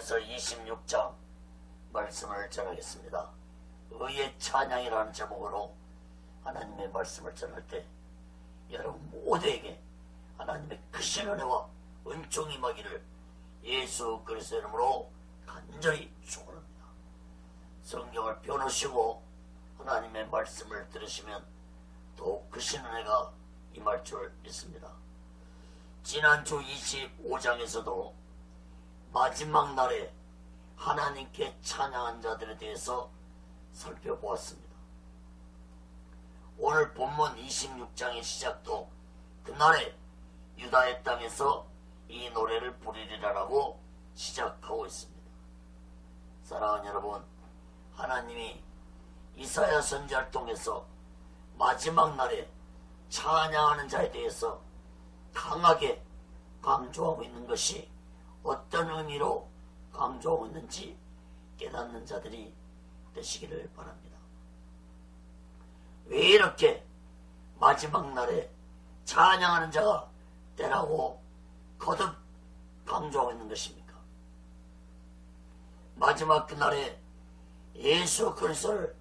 이어서 26장 말씀을 전하겠습니다. 의의 찬양이라는 제목으로 하나님의 말씀을 전할 때 여러분 모두에게 하나님의 크신 은혜와 은총이 임하기를 예수 그리스도의 이름으로 간절히 축원합니다. 성경을 펴놓으시고 하나님의 말씀을 들으시면 더욱 크신 은혜가 임할 줄 믿습니다. 지난주 25장에서도 마지막 날에 하나님께 찬양한 자들에 대해서 살펴보았습니다. 오늘 본문 26장의 시작도 그날에 유다의 땅에서 이 노래를 부르리라라고 시작하고 있습니다. 사랑하는 여러분, 하나님이 이사야 선지자를 통해서 마지막 날에 찬양하는 자에 대해서 강하게 강조하고 있는 것이 어떤 의미로 강조하고 있는지 깨닫는 자들이 되시기를 바랍니다. 왜 이렇게 마지막 날에 찬양하는 자가 되라고 거듭 강조하고 있는 것입니까? 마지막 그날에 예수 그리스도를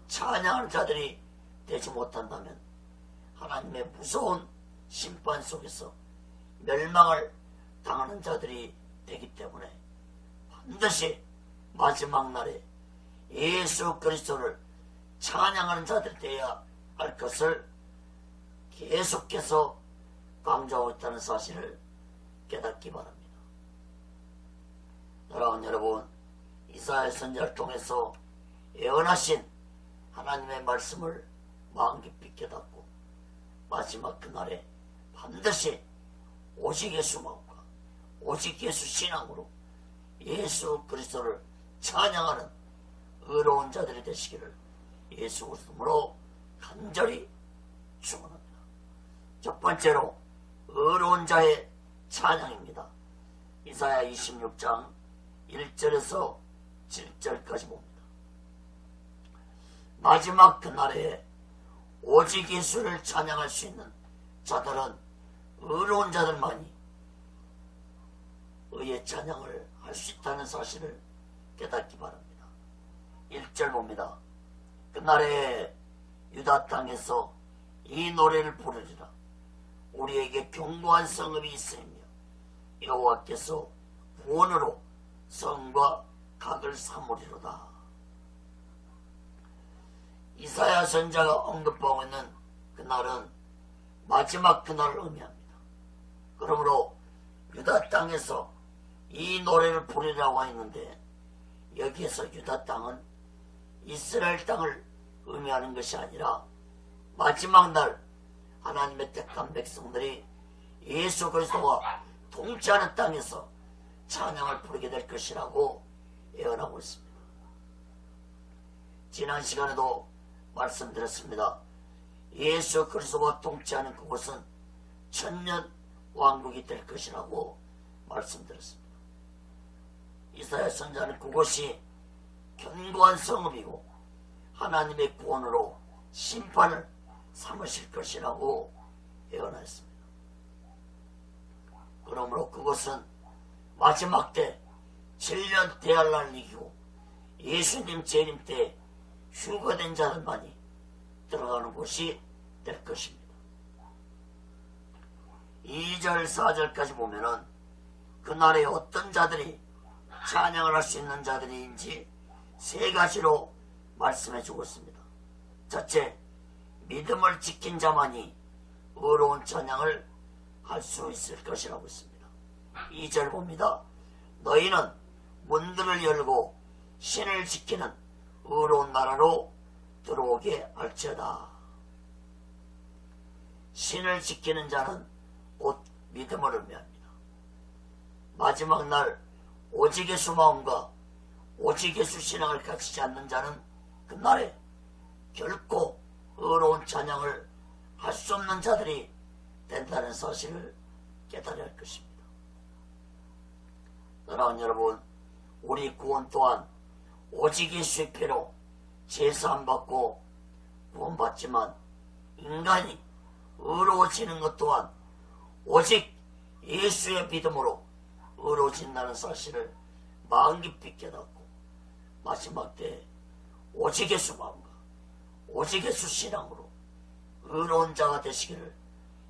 찬양하는 자들이 되지 못한다면 하나님의 무서운 심판 속에서 멸망을 당하는 자들이 되기 때문에 반드시 마지막 날에 예수 그리스도를 찬양하는 자들이 되어야 할 것을 계속해서 강조하고 있다는 사실을 깨닫기 바랍니다. 사랑하는 여러분, 이사야 선지자를 통해서 예언하신 하나님의 말씀을 마음 깊이 깨닫고 마지막 그날에 반드시 오직 예수 마음과 오직 예수 신앙으로 예수 그리스도를 찬양하는 의로운 자들이 되시기를 예수 그리스도로 간절히 축원합니다. 첫 번째로 의로운 자의 찬양입니다. 이사야 26장 1절에서 7절까지 봅니다. 마지막 그날에 오직 예수를 찬양할 수 있는 자들은 의로운 자들만이 의의 찬양을 할 수 있다는 사실을 깨닫기 바랍니다. 1절 봅니다. 그날에 유다 땅에서 이 노래를 부르리라. 우리에게 견고한 성읍이 있으며 여호와께서 구원으로 성과 각을 삼으리로다. 이사야 선지자가 언급하고 있는 그날은 마지막 그날을 의미합니다. 그러므로 유다 땅에서 이 노래를 부르라고 했는데 여기에서 유다 땅은 이스라엘 땅을 의미하는 것이 아니라 마지막 날 하나님의 택한 백성들이 예수 그리스도와 동치하는 땅에서 찬양을 부르게 될 것이라고 예언하고 있습니다. 지난 시간에도 말씀드렸습니다. 예수 그리스도와 동치하는 그곳은 천년 왕국이 될 것이라고 말씀드렸습니다. 이사야 선지자는 그곳이 견고한 성읍이고 하나님의 구원으로 심판을 삼으실 것이라고 예언했습니다. 그러므로 그것은 마지막 때 7년 대환란을 이기고 예수님 재림 때 휴거된 자들만이 들어가는 곳이 될 것입니다. 2절 4절까지 보면은 그날에 어떤 자들이 찬양을 할 수 있는 자들인지 세 가지로 말씀해 주고 있습니다. 첫째, 믿음을 지킨 자만이 의로운 찬양을 할 수 있을 것이라고 했습니다. 2절 봅니다. 너희는 문들을 열고 신을 지키는 의로운 나라로 들어오게 할지어다. 신을 지키는 자는 곧 믿음을 의미합니다. 마지막 날 오직 예수 마음과 오직 예수 신앙을 갖추지 않는 자는 그날에 결코 의로운 찬양을 할 수 없는 자들이 된다는 사실을 깨달아야 할 것입니다. 사랑하는 여러분, 우리 구원 또한 오직 예수의 피로 제사함 받고 구원받지만 인간이 의로워지는 것 또한 오직 예수의 믿음으로 의로워진다는 사실을 마음 깊이 깨닫고 마지막 때에 오직 예수 마음과 오직 예수 신앙으로 의로운 자가 되시기를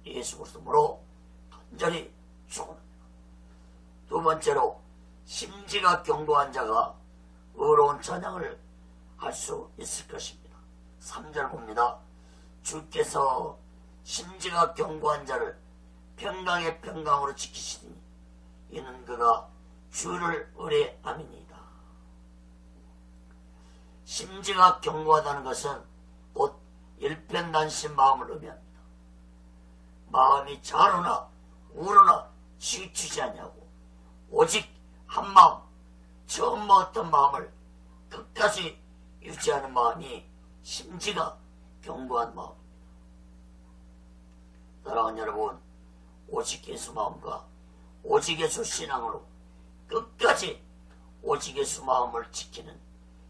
예수 그리스도로 간절히 축원합니다. 두 번째로 심지가 견고한 자가 의로운 찬양을 할 수 있을 것입니다. 3절 봅니다. 주께서 심지가 견고한 자를 평강의 평강으로 지키시니 이는 그가 주를 의뢰함이니이다. 심지가 견고하다는 것은 곧 일편단심 마음을 의미합니다. 마음이 좌로나 우로나 치우치지 않냐고 오직 한 마음, 처음 먹었던 마음을 끝까지 유지하는 마음이 심지가 견고한 마음입니다. 사랑하는 여러분, 오직 예수 마음과 오직 예수 신앙으로 끝까지 오직 예수 마음을 지키는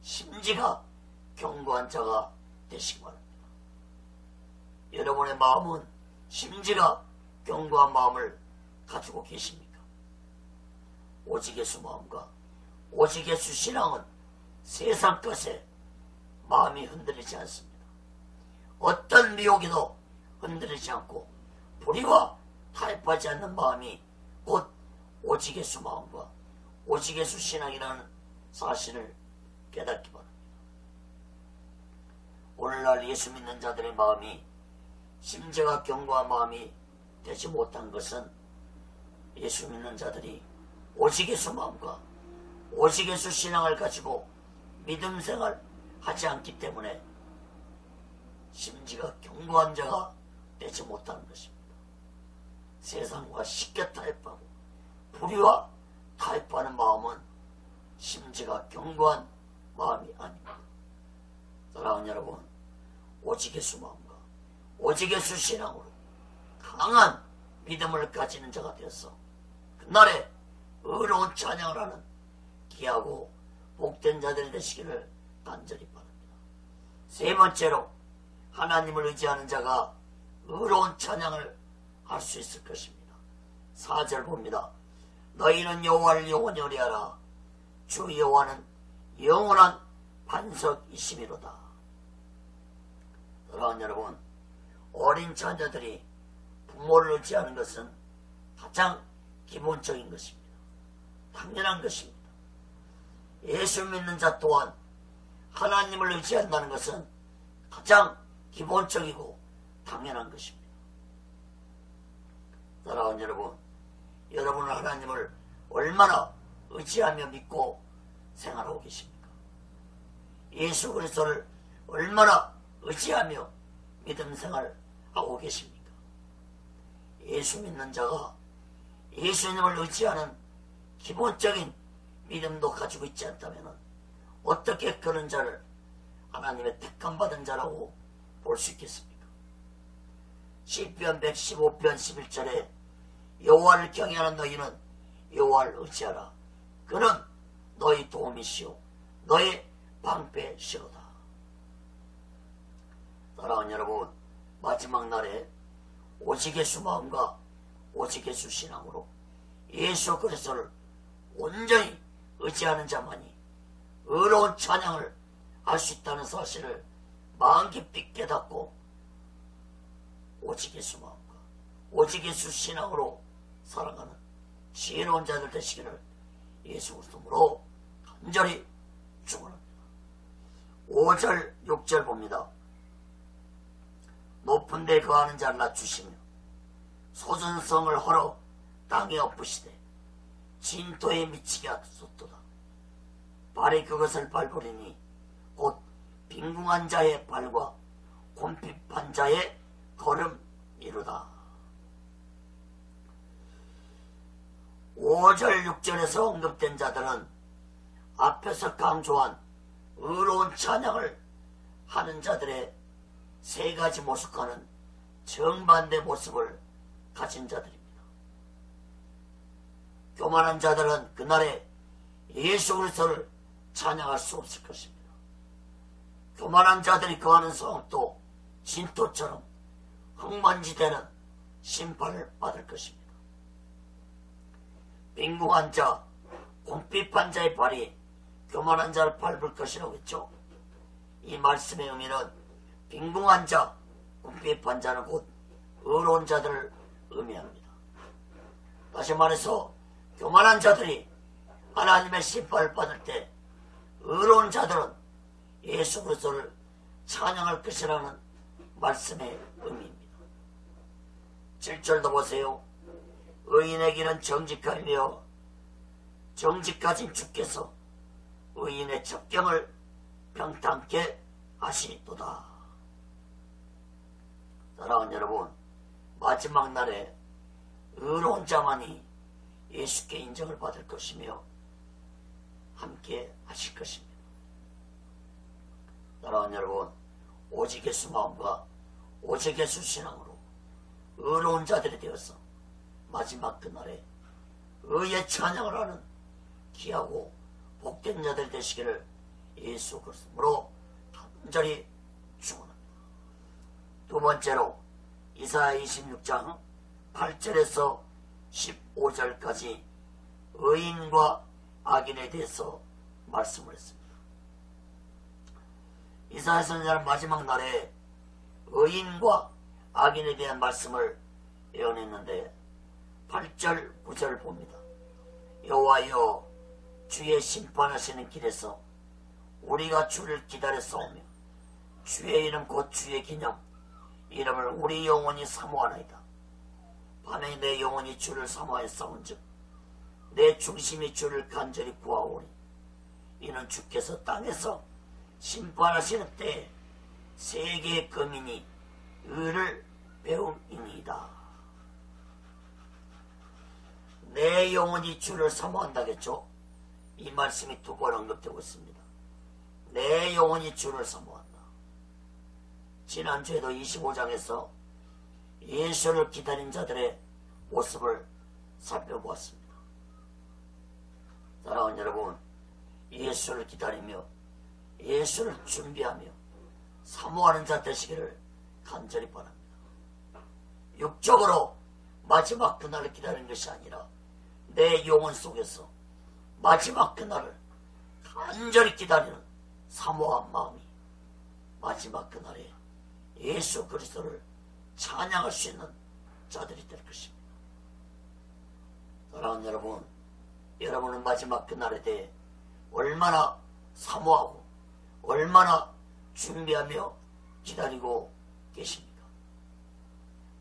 심지가 견고한 자가 되시기 바랍니다. 여러분의 마음은 심지가 견고한 마음을 가지고 계십니까? 오직 예수 마음과 오직 예수 신앙은 세상 것에 마음이 흔들리지 않습니다. 어떤 미혹에도 흔들리지 않고 불의와 타협하지 않는 마음이 곧 오직 예수 마음과 오직 예수 신앙이라는 사실을 깨닫기 바랍니다. 오늘날 예수 믿는 자들의 마음이 심지가 견고한 마음이 되지 못한 것은 예수 믿는 자들이 오직 예수 마음과 오직 예수 신앙을 가지고 믿음 생활 하지 않기 때문에 심지가 견고한 자가 되지 못하는 것입니다. 세상과 쉽게 타협하고 불의와 타협하는 마음은 심지가 견고한 마음이 아닙니다. 사랑하는 여러분, 오직 예수 마음과 오직 예수 신앙으로 강한 믿음을 가지는 자가 되어서 그날에 의로운 찬양을 하는 귀하고 복된 자들이 되시기를 간절히 바랍니다. 세 번째로 하나님을 의지하는 자가 의로운 찬양을 할 수 있을 것입니다. 4절 봅니다. 너희는 여호와를 영원히 의뢰하라. 주 여호와는 영원한 반석이심이로다. 사랑하는 여러분, 어린 자녀들이 부모를 의지하는 것은 가장 기본적인 것입니다. 당연한 것입니다. 예수 믿는 자 또한 하나님을 의지한다는 것은 가장 기본적이고 당연한 것입니다. 사랑하는 여러분, 여러분은 하나님을 얼마나 의지하며 믿고 생활하고 계십니까? 예수 그리스도를 얼마나 의지하며 믿음 생활하고 계십니까? 예수 믿는 자가 예수님을 의지하는 기본적인 믿음도 가지고 있지 않다면 어떻게 그런 자를 하나님의 택함받은 자라고 볼 수 있겠습니까? 시편 115편 11절에 여호와를 경외하는 너희는 여호와를 의지하라. 그는 너희 도움이시오 너희 방패시로다. 사랑하는 여러분, 마지막 날에 오직 예수 마음과 오직 예수 신앙으로 예수 그리스도를 온전히 의지하는 자만이 의로운 찬양을 할 수 있다는 사실을 마음 깊이 깨닫고 오직 예수 마음과 오직 예수 신앙으로 살아가는 지혜로운 자들 되시기를 예수 그리스도로 간절히 축원합니다. 5절 6절 봅니다. 높은 데 거하는 자를 낮추시며 소준성을 헐어 땅에 엎으시되 진토에 미치게 하소서다. 발이 그것을 밟으리니 곧 빈궁한 자의 발과 곰핍한 자의 걸음이로다. 5절 6절에서 언급된 자들은 앞에서 강조한 의로운 찬양을 하는 자들의 세 가지 모습과는 정반대 모습을 가진 자들입니다. 교만한 자들은 그날에 예수 그리스도를 찬양할 수 없을 것입니다. 교만한 자들이 거하는 성도 진토처럼 흙먼지되는 심판을 받을 것입니다. 빈궁한 자, 궁핍한 자의 발이 교만한 자를 밟을 것이라고 했죠. 이 말씀의 의미는 빈궁한 자, 궁핍한 자는 곧 의로운 자들을 의미합니다. 다시 말해서 교만한 자들이 하나님의 심판을 받을 때 의로운 자들은 예수 그리스도를 찬양할 것이라는 말씀의 의미입니다. 7절도 보세요. 의인에게는 정직하며 정직하신 주께서 의인의 첩경을 평탄케 하시도다. 사랑하는 여러분, 마지막 날에 의로운 자만이 예수께 인정을 받을 것이며 함께 하실 것입니다. 사랑하는 여러분, 오직 예수 마음과 오직 예수 신앙으로 의로운 자들이 되어서 마지막 그날에 의의 찬양을 하는 귀하고 복된 자들이 되시기를 예수 그리스도로 간절히 축원합니다. 두 번째로 이사야 26장 8절에서 15절까지 의인과 악인에 대해서 말씀을 했습니다. 이사야 선지자는 마지막 날에 의인과 악인에 대한 말씀을 예언했는데 8절 9절을 봅니다. 여호와여, 주의 심판하시는 길에서 우리가 주를 기다렸사오며 주의 이름 곧 주의 기념 이름을 우리 영혼이 사모하나이다. 밤에 내 영혼이 주를 사모하였사온즉 내 중심이 주를 간절히 구하오니 이는 주께서 땅에서 심판하시는 때에 세계의 거민이 의를 배움이니이다. 내 영혼이 주를 사모한다겠죠. 이 말씀이 두 번 언급되고 있습니다. 내 영혼이 주를 사모한다. 지난주에도 25장에서 예수를 기다린 자들의 모습을 살펴보았습니다. 사랑하는 여러분, 예수를 기다리며 예수를 준비하며 사모하는 자 되시기를 간절히 바랍니다. 육적으로 마지막 그날을 기다리는 것이 아니라 내 영혼 속에서 마지막 그날을 간절히 기다리는 사모한 마음이 마지막 그날에 예수 그리스도를 찬양할 수 있는 자들이 될 것입니다. 사랑하는 여러분, 여러분은 마지막 그날에 대해 얼마나 사모하고 얼마나 준비하며 기다리고 계십니까?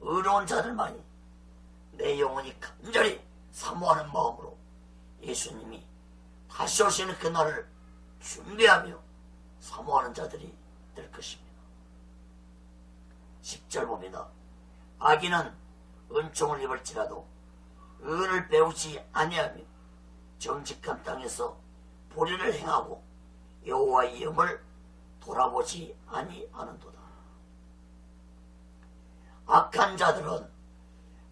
의로운 자들만이 내 영혼이 간절히 사모하는 마음으로 예수님이 다시 오시는 그날을 준비하며 사모하는 자들이 될 것입니다. 10절 봅니다. 악인은 은총을 입을지라도 의를 배우지 아니하며 정직한 땅에서 불의를 행하고 여호와의 이름을 돌아보지 아니하는도다. 악한 자들은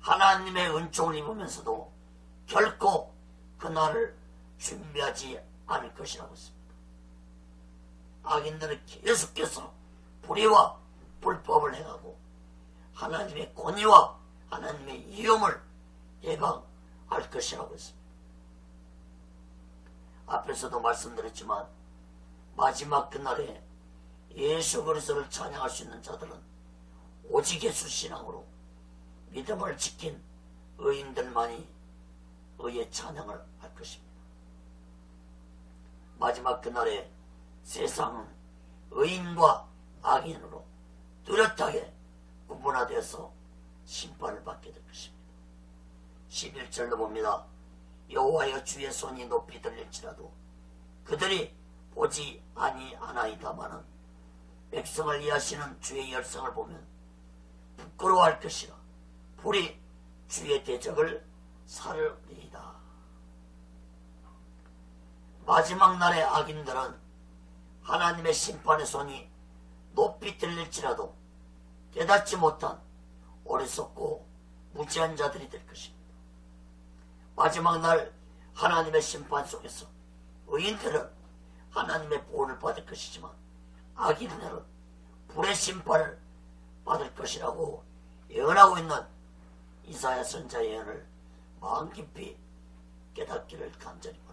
하나님의 은총을 입으면서도 결코 그날을 준비하지 않을 것이라고 했습니다. 악인들은 계속해서 불의와 불법을 행하고 하나님의 권위와 하나님의 이름을 예방할 것이라고 했습니다. 앞에서도 말씀드렸지만 마지막 그날에 예수 그리스도를 찬양할 수 있는 자들은 오직 예수 신앙으로 믿음을 지킨 의인들만이 의의 찬양을 할 것입니다. 마지막 그날에 세상은 의인과 악인으로 뚜렷하게 구분화되어서 심판을 받게 될 것입니다. 11절로 봅니다. 여호와여, 주의 손이 높이 들릴지라도 그들이 보지 아니하나이다마는 백성을 이하시는 주의 열성을 보면 부끄러워할 것이라. 불이 주의 대적을 사르리이다. 마지막 날의 악인들은 하나님의 심판의 손이 높이 들릴지라도 깨닫지 못한 어리석고 무지한 자들이 될 것입니다. 마지막 날 하나님의 심판 속에서 의인들은 하나님의 보호를 받을 것이지만 악인들은 불의 심판을 받을 것이라고 예언하고 있는 이사야 선지자의 예언을 마음 깊이 깨닫기를 간절히 바랍니다.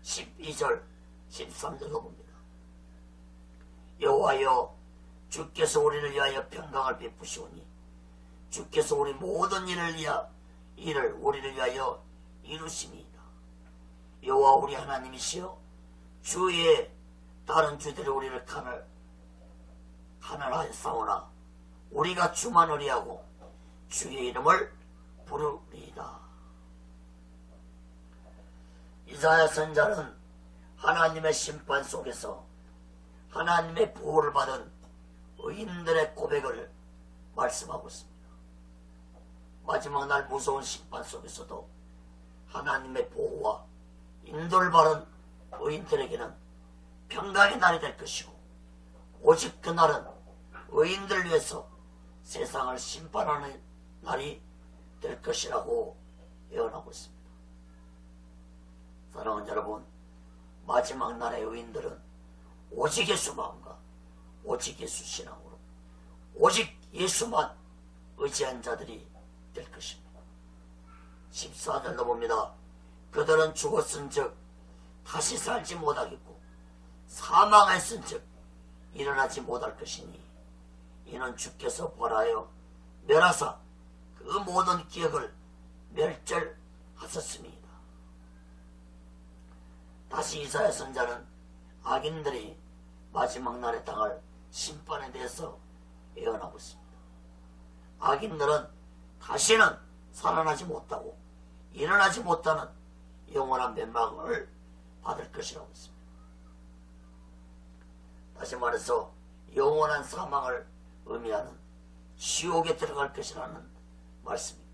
12절 13절로 봅니다. 여호와여 주께서 우리를 위하여 평강을 베푸시오니 주께서 우리 모든 일을 우리를 위하여 이루심이다. 여호와 우리 하나님이시여 주의 다른 주들이 우리를 가난하였사오나 우리가 주만 의리하고 주의 이름을 부르리이다. 이사야 선지자는 하나님의 심판 속에서 하나님의 보호를 받은 의인들의 고백을 말씀하고 있습니다. 마지막 날 무서운 심판 속에서도 하나님의 보호와 인도를 받은 의인들에게는 평강의 날이 될 것이고 오직 그날은 의인들을 위해서 세상을 심판하는 날이 될 것이라고 예언하고 있습니다. 사랑하는 여러분, 마지막 날의 의인들은 오직 예수 마음과 오직 예수 신앙으로 오직 예수만 의지한 자들이 될 것입니다. 14절로 봅니다. 그들은 죽었은즉 다시 살지 못하겠고 사망했은즉 일어나지 못할 것이니 이는 주께서 벌하여 멸하사 그 모든 기억을 멸절하셨습니다. 다시 이사야 선지자는 악인들이 마지막 날에 당할 심판에 대해서 예언하고 있습니다. 악인들은 다시는 살아나지 못하고 일어나지 못하는 영원한 멸망을 받을 것이라고 했습니다. 다시 말해서 영원한 사망을 의미하는 지옥에 들어갈 것이라는 말씀입니다.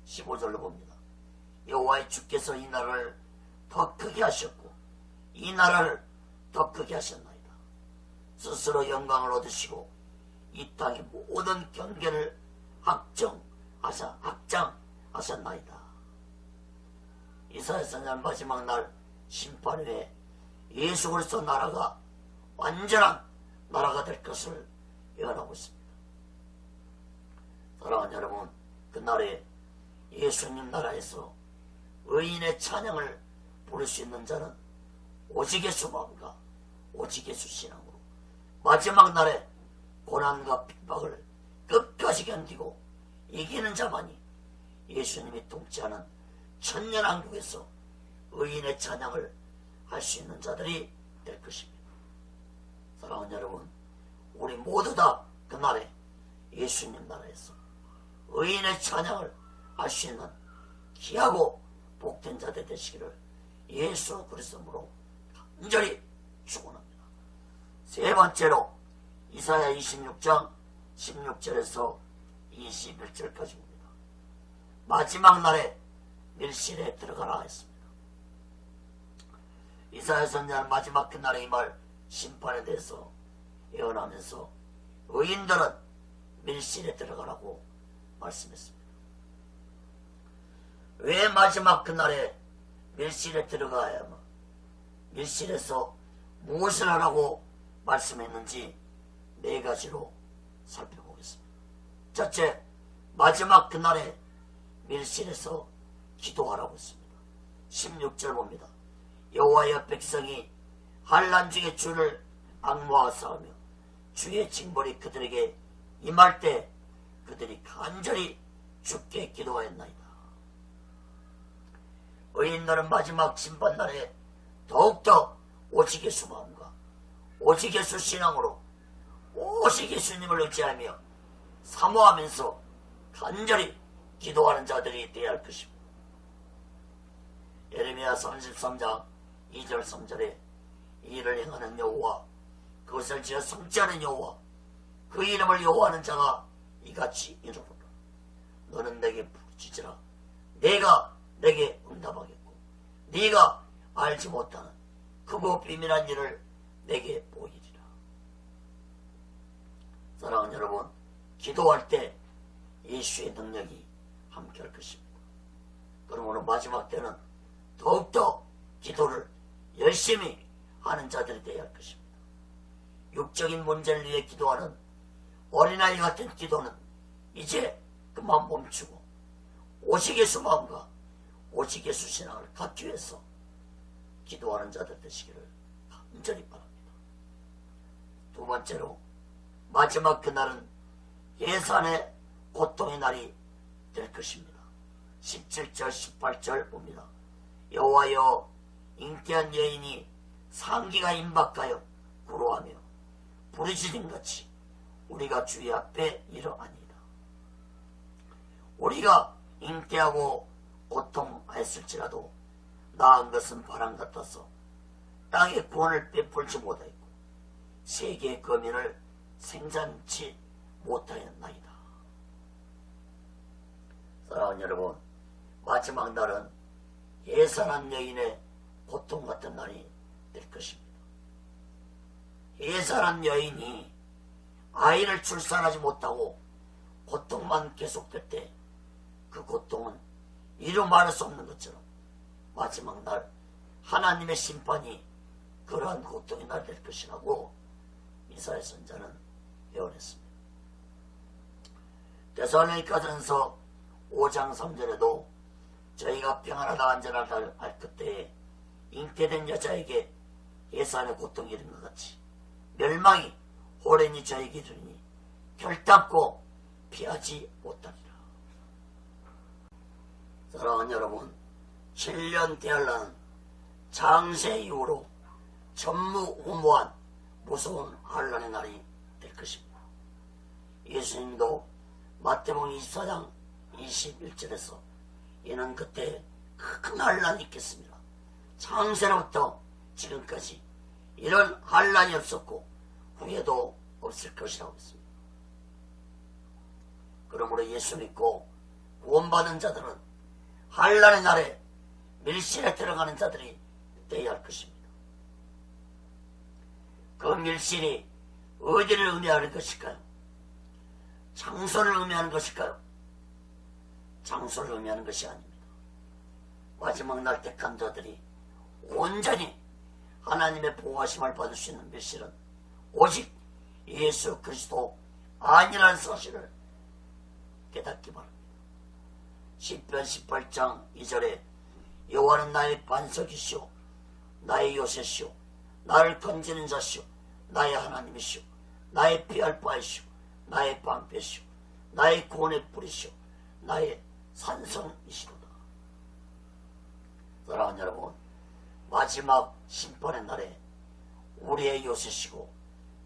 15절로 봅니다. 여호와의 주께서 이 나라를 더 크게 하셨고 이 나라를 더 크게 하셨나이다. 스스로 영광을 얻으시고 이 땅의 모든 경계를 확장하셨나이다. 이사야 선지자는 마지막 날 심판 후에 예수 그리스도 나라가 완전한 나라가 될 것을 예언하고 있습니다. 사랑하는 여러분, 그날에 예수님 나라에서 의인의 찬양을 부를 수 있는 자는 오직 예수 마음과 오직 예수 신앙으로 마지막 날에 고난과 핍박을 끝까지 견디고 이기는 자만이 예수님이 통치하는 천년왕국에서 의인의 찬양을 할 수 있는 자들이 될 것입니다. 사랑하는 여러분, 우리 모두 다 그날에 예수님 나라에서 의인의 찬양을 할 수 있는 귀하고 복된 자들 되시기를 예수 그리스도로 간절히 축원합니다. 세 번째로 이사야 26장 16절에서 21절까지 봅니다. 마지막 날에 밀실에 들어가라 했습니다. 이사야 선지자는 마지막 그날의 이 말 심판에 대해서 예언하면서 의인들은 밀실에 들어가라고 말씀했습니다. 왜 마지막 그날에 밀실에 들어가야 하며 밀실에서 무엇을 하라고 말씀했는지 네 가지로 살펴보겠습니다. 첫째, 마지막 그날에 밀실에서 기도하라고 했습니다. 16절 봅니다. 여호와의 백성이 환난 중에 주를 악모하사오며 주의 징벌이 그들에게 임할 때 그들이 간절히 주께 기도하였나이다. 의인들은 마지막 심판날에 더욱더 오직 예수 마음과 오직 예수 신앙으로 오직 예수님을 의지하며 사모하면서 간절히 기도하는 자들이 되어야 할 것입니다. 예레미야 33장 2절 3절에 이 일을 행하는 여호와 그것을 지어 성취하는 여호와 그 이름을 여호와하는 자가 이같이 이르노라. 너는 내게 부르짖으라. 내가 내게 응답하겠고 네가 알지 못하는 크고 비밀한 일을 내게 보이리라. 사랑하는 여러분, 기도할 때 예수의 능력이 함께할 것입니다. 그러므로 마지막 때는 더욱더 기도를 열심히 하는 자들이 되어야 할 것입니다. 육적인 문제를 위해 기도하는 어린아이 같은 기도는 이제 그만 멈추고 오직 예수 마음과 오직 예수 신앙을 갖기 위해서 기도하는 자들 되시기를 간절히 바랍니다. 두 번째로 마지막 그날은 예산의 고통의 날이 될 것입니다. 17절 18절 봅니다. 여호와여 잉태한 여인이 상기가 임박하여 구로하며 부르짖음같이 우리가 주의 앞에 이러하니이다. 우리가 잉태하고 고통하였을지라도 나은 것은 바람 같아서 땅의 구원을 베풀지 못하였고 세계의 거민을 생산치 못하였나이다. 사랑하는 여러분, 마지막 날은 예산한 여인의 고통 같은 날이 될 것입니다. 예산한 여인이 아이를 출산하지 못하고 고통만 계속될 때 그 고통은 이루 말할 수 없는 것처럼 마지막 날 하나님의 심판이 그러한 고통의 날 될 것이라고 이사야 선자는 예언했습니다. 데살로니가전서 5장 3절에도 저희가 평안하다 안전하다 할 그때에 잉태된 여자에게 예산의 고통이 이른 것 같이 멸망이 호련히 저에게 이르니 결단코 피하지 못하리라. 사랑하는 여러분, 7년 대환란은 장세 이후로 전무후무한 무서운 환란의 날이 될 것입니다. 예수님도 마태복음 24장 21절에서 이는 그때 큰 환란이 있겠습니다. 창세로부터 지금까지 이런 환란이 없었고 후에도 없을 것이라고 했습니다. 그러므로 예수 믿고 구원받은 자들은 환란의 날에 밀실에 들어가는 자들이 되어야 할 것입니다. 그 밀실이 어디를 의미하는 것일까요? 장소를 의미하는 것일까요? 장소를 의미하는 것이 아닙니다. 마지막 날 택한 자들이 온전히 하나님의 보호하심을 받을 수 있는 밀실은 오직 예수 그리스도 아니라는 사실을 깨닫기 바랍니다. 시편 18장 2절에 여호와는 나의 반석이시오 나의 요새시오 나를 건지는 자시오 나의 하나님이시오 나의 피할 바이시오 나의 방패시오 나의 구원의 뿌리시오 나의 산성이시로다. 사랑하는 여러분, 마지막 심판의 날에 우리의 요새시고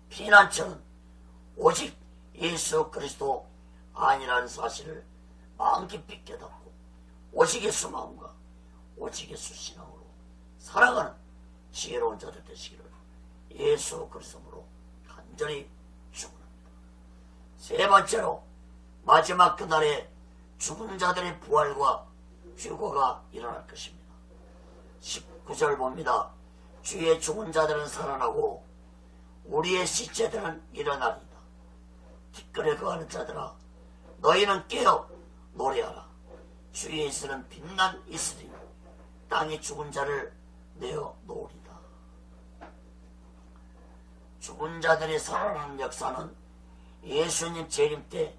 피난처는 오직 예수 그리스도 아니라는 사실을 마음 깊이 깨닫고 오직 예수 마음과 오직 예수 신앙으로 살아가는 지혜로운 자들 되시기를 예수 그리스도로 간절히 축원합니다. 세 번째로 마지막 그날에 죽은 자들의 부활과 휴거가 일어날 것입니다. 19절 봅니다. 주의 죽은 자들은 살아나고 우리의 시체들은 일어나리이다. 뒷뜰에 거하는 자들아 너희는 깨어 노래하라. 주의 이슬은 빛난 이슬이니 땅에 죽은 자를 내어 놓으리다. 죽은 자들이 살아나는 역사는 예수님 재림 때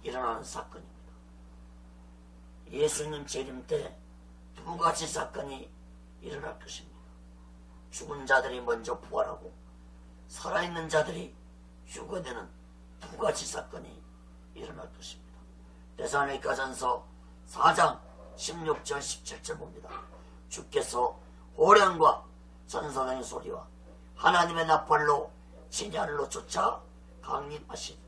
일어나는 사건입니다. 예수님 재림 때 두 가지 사건이 일어날 것입니다. 죽은 자들이 먼저 부활하고 살아있는 자들이 휴거되는 두 가지 사건이 일어날 것입니다. 데살로니가전서 4장 16절 17절 봅니다. 주께서 호령과 천사장의 소리와 하나님의 나팔로 진하늘로 쫓아 강림하시니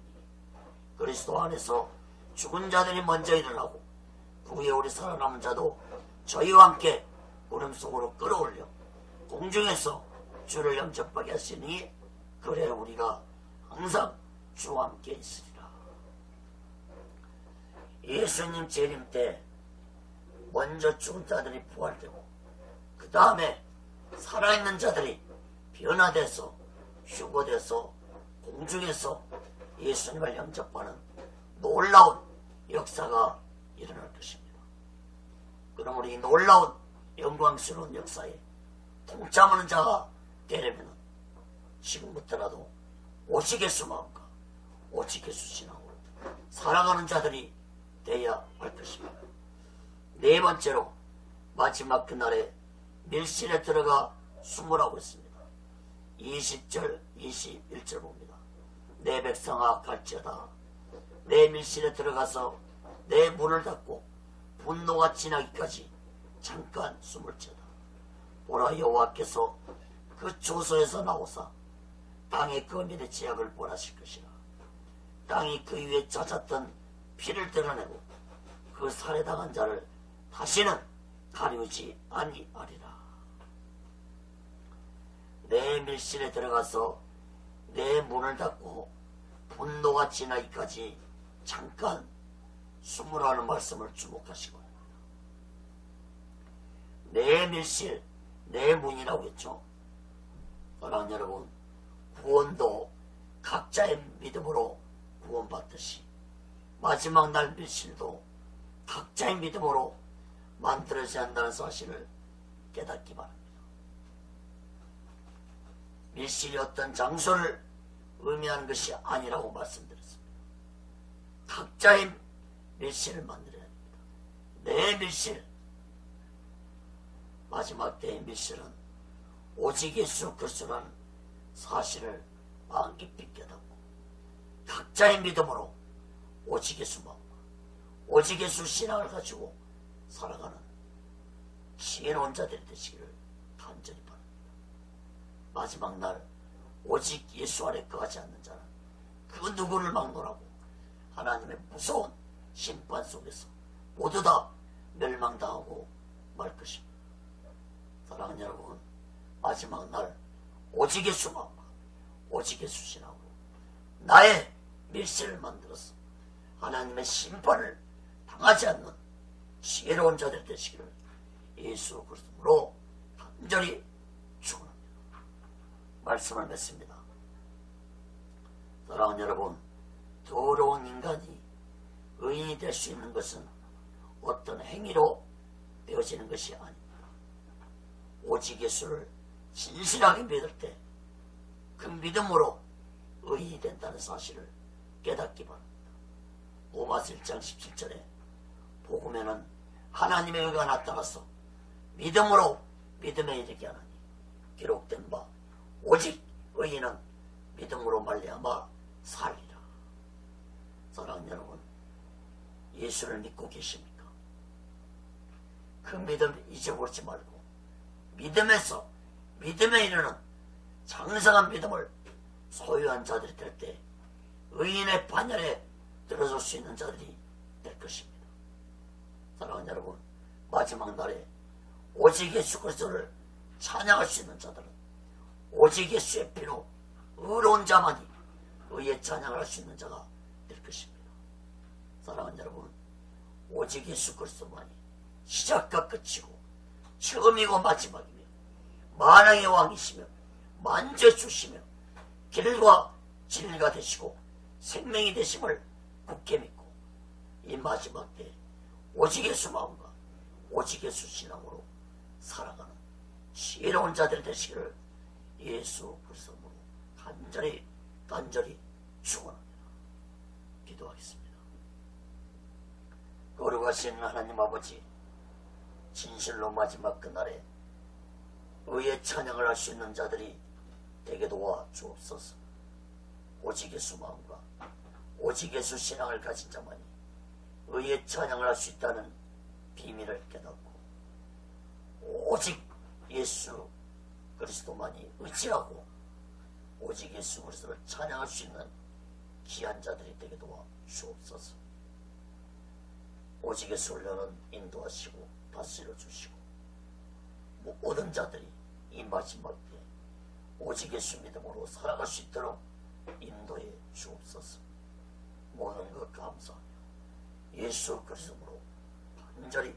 그리스도 안에서 죽은 자들이 먼저 일어나고 그 후에 우리 살아남은 자도 저희와 함께 구름 속으로 끌어올려 공중에서 주를 영접하게 하시니 그래 우리가 항상 주와 함께 있으리라. 예수님 재림 때 먼저 죽은 자들이 부활되고 그 다음에 살아있는 자들이 변화돼서 휴거돼서 공중에서 예수님을 영접하는 놀라운 역사가 일어날 것입니다. 그러므로 이 놀라운 영광스러운 역사에 동참하는 자가 되려면 지금부터라도 오직 예수 마음과 오직 예수 신앙으로 살아가는 자들이 되어야 할 것입니다. 네 번째로 마지막 그날에 밀실에 들어가 숨으라고 했습니다. 20절 21절 봅니다. 내 백성아 갈지어다. 내 밀실에 들어가서 내 문을 닫고 분노가 지나기까지 잠깐 숨을 쳐다. 보라, 여호와께서 그 조소에서 나오사 땅의 거민의 죄악을 벌하실 것이라. 땅이 그 위에 잦았던 피를 드러내고 그 살해당한 자를 다시는 가리우지 아니하리라. 내 밀실에 들어가서 내 문을 닫고 분노가 지나기까지 잠깐 숨으라는 말씀을 주목하시고, 내 밀실, 내 문이라고 했죠. 사랑하는 여러분, 구원도 각자의 믿음으로 구원받듯이 마지막 날 밀실도 각자의 믿음으로 만들어져야 한다는 사실을 깨닫기 바랍니다. 밀실이 어떤 장소를 의미하는 것이 아니라고 말씀드렸습니다. 각자의 밀실을 만들어야 합니다. 내 밀실, 마지막 때의 밀실은 오직 예수 그리스도라는 사실을 마음 깊이 깨닫고 각자의 믿음으로 오직 예수 마음과 오직 예수 신앙을 가지고 살아가는 지혜로운 자들이 되시기를 간절히 바랍니다. 마지막 날 오직 예수 아래 거하지 않는 자는 그 누구를 막론하고 하나님의 무서운 심판 속에서 모두 다 멸망당하고 말 것입니다. 사랑하는 여러분, 마지막 날 오직 예수 마음과 오직 예수 신앙으로 나의 밀실을 만들어서 하나님의 심판을 당하지 않는 지혜로운 자들 되시기를 예수 그리스도로 간절히 축원합니다. 말씀을 맺습니다. 사랑하는 여러분, 더러운 인간이 의인이 될 수 있는 것은 어떤 행위로 되어지는 것이 아닙니다. 오직 예수를 진실하게 믿을 때 그 믿음으로 의인이 된다는 사실을 깨닫기 바랍니다. 로마서 1장 17절에 복음에는 하나님의 의가 나타나서 믿음으로 믿음에 이르게 하나니 기록된 바 오직 의인은 믿음으로 말미암아 살리라. 사랑하는 여러분, 예수를 믿고 계십니까? 그 믿음 잊어버리지 말고 믿음에서 믿음에 이르는 장성한 믿음을 소유한 자들이 될 때 의인의 반열에 들어설 수 있는 자들이 될 것입니다. 사랑하는 여러분, 마지막 날에 오직 예수 그리스도를 찬양할 수 있는 자들은 오직 예수의 피로 의로운 자만이 의의 찬양을 할 수 있는 자가 될 것입니다. 사랑하는 여러분, 오직 예수 그리스도만이 시작과 끝이고 처음이고 마지막이며 만왕의 왕이시며 만져주시며 길과 진리가 되시고 생명이 되심을 굳게 믿고 이 마지막 때 오직 예수 마음과 오직 예수 신앙으로 살아가는 지혜로운 자들 되시기를 예수 그리스도로 간절히 축원합니다. 기도하겠습니다. 거룩하신 하나님 아버지, 진실로 마지막 그날에 의의 찬양을 할 수 있는 자들이 되게 도와 주옵소서. 오직 예수 마음과 오직 예수 신앙을 가진 자만이 의의 찬양을 할 수 있다는 비밀을 깨닫고 오직 예수 그리스도만이 의지하고 오직 예수 그리스도를 찬양할 수 있는 귀한 자들이 되게 도와 주옵소서. 오직 예수 훈련은 인도하시고 다스려 주시고 모든 자들이 이 마지막 때 오직 예수 믿음으로 살아갈 수 있도록 인도해 주옵소서. 모든 것 감사하며 예수 그리스도로 간절히